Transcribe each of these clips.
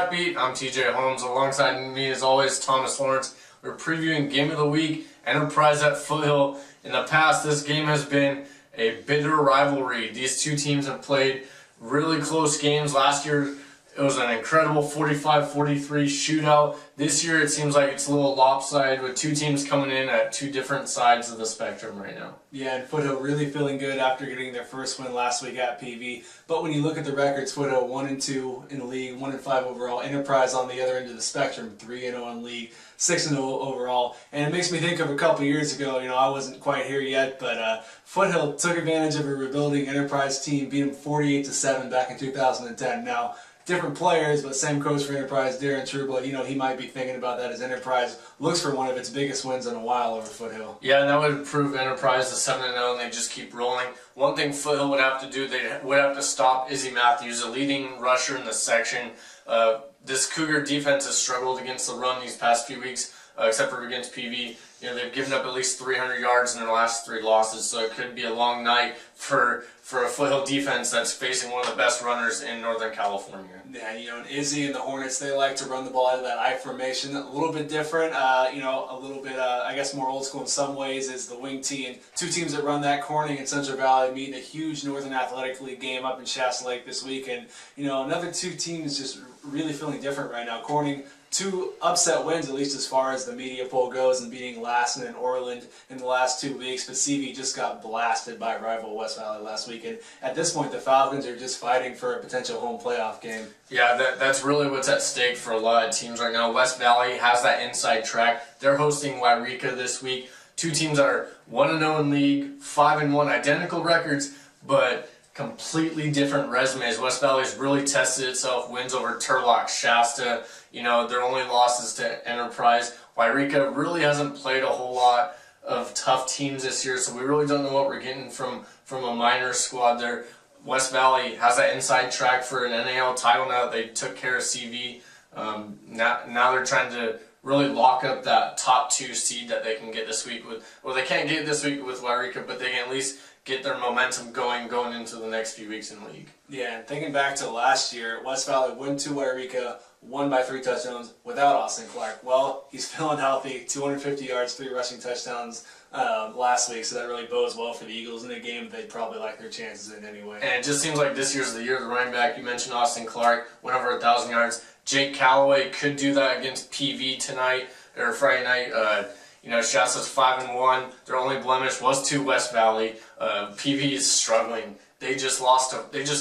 Prep Beat. I'm TJ Holmes. Alongside me, as always, Thomas Lawrence. We're previewing Game of the Week, Enterprise at Foothill. In the past, this game has been a bitter rivalry. These two teams have played really close games. Last year, it was an incredible 45-43 shootout. This year, it seems like it's a little lopsided with two teams coming in at two different sides of the spectrum right now. Yeah, and Foothill really feeling good after getting their first win last week at PV. But when you look at the records, Foothill 1-2 in the league, 1-5 overall. Enterprise on the other end of the spectrum, 3-0 in league, 6-0 overall. And it makes me think of a couple years ago. I wasn't quite here yet, but Foothill took advantage of a rebuilding Enterprise team, beat them 48-7 back in 2010. Now, different players, but same coach for Enterprise, Darren Trueblood. He might be thinking about that as Enterprise looks for one of its biggest wins in a while over Foothill. Yeah, and that would prove Enterprise to 7-0, and they just keep rolling. One thing Foothill would have to do, they would have to stop Izzy Matthews, a leading rusher in the section. This Cougar defense has struggled against the run these past few weeks, except for against PV. They've given up at least 300 yards in their last 3 losses, so it could be a long night for a Foothill defense that's facing one of the best runners in Northern California. Yeah, and Izzy and the Hornets, they like to run the ball out of that I formation. A little bit different, a little bit, I guess, more old school in some ways is the wing T. And two teams that run that, Corning and Central Valley, meet in a huge Northern Athletic League game up in Shasta Lake this week. And, another two teams just really feeling different right now. Corning, 2 upset wins, at least as far as the media poll goes, and beating Lassen and Orland in the last 2 weeks. But CV just got blasted by rival West Valley last week. And at this point, the Falcons are just fighting for a potential home playoff game. Yeah, that's really what's at stake for a lot of teams right now. West Valley has that inside track. They're hosting Wairika this week. Two teams that are 1-0 in league, 5-1, identical records, but completely different resumes. West Valley's really tested itself, wins over Turlock, Shasta. Their only losses to Enterprise. Wairika really hasn't played a whole lot of tough teams this year, so we really don't know what we're getting from a minor squad there. West Valley has that inside track for an NAL title now that they took care of CV. Now they're trying to really lock up that top 2 seed that they can get this week with. Well, they can't get this week with Wairika, but they can at least get their momentum going into the next few weeks in the league. Yeah, and thinking back to last year, West Valley went to Wairika, won by 3 touchdowns without Austin Clark. Well, he's feeling healthy, 250 yards, 3 rushing touchdowns last week, so that really bodes well for the Eagles in a game they'd probably like their chances in anyway. And it just seems like this year's the year of the running back. You mentioned Austin Clark, went over 1,000 yards. Jake Calloway could do that against PV tonight, or Friday night. Shasta's 5-1. Their only blemish was to West Valley. PV is struggling. They just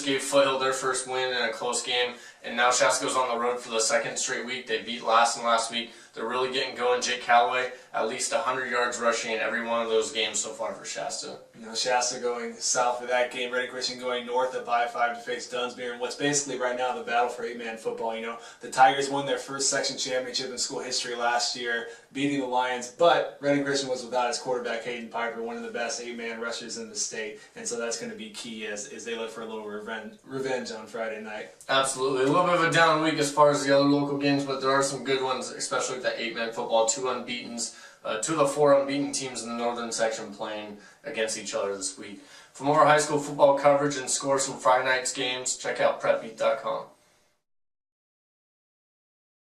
gave Foothill their first win in a close game, and now Shasta goes on the road for the 2nd straight week. They beat Lassen last week. They're really getting going. Jake Calloway, at least 100 yards rushing in every one of those games so far for Shasta. Shasta going south for that game. Ready Christian going north at I-5 to face Dunsmuir. And what's basically right now the battle for 8-man football. The Tigers won their first section championship in school history last year, beating the Lions. But Ready Christian was without his quarterback, Hayden Piper, one of the best 8-man rushers in the state. And so that's going to be key as they look for a little revenge on Friday night. Absolutely. A little bit of a down week as far as the other local games, but there are some good ones, especially with that 8-man football. 2 unbeatens. 2 of the 4 unbeaten teams in the northern section playing against each other this week. For more high school football coverage and scores from Friday night's games, check out prepbeat.com.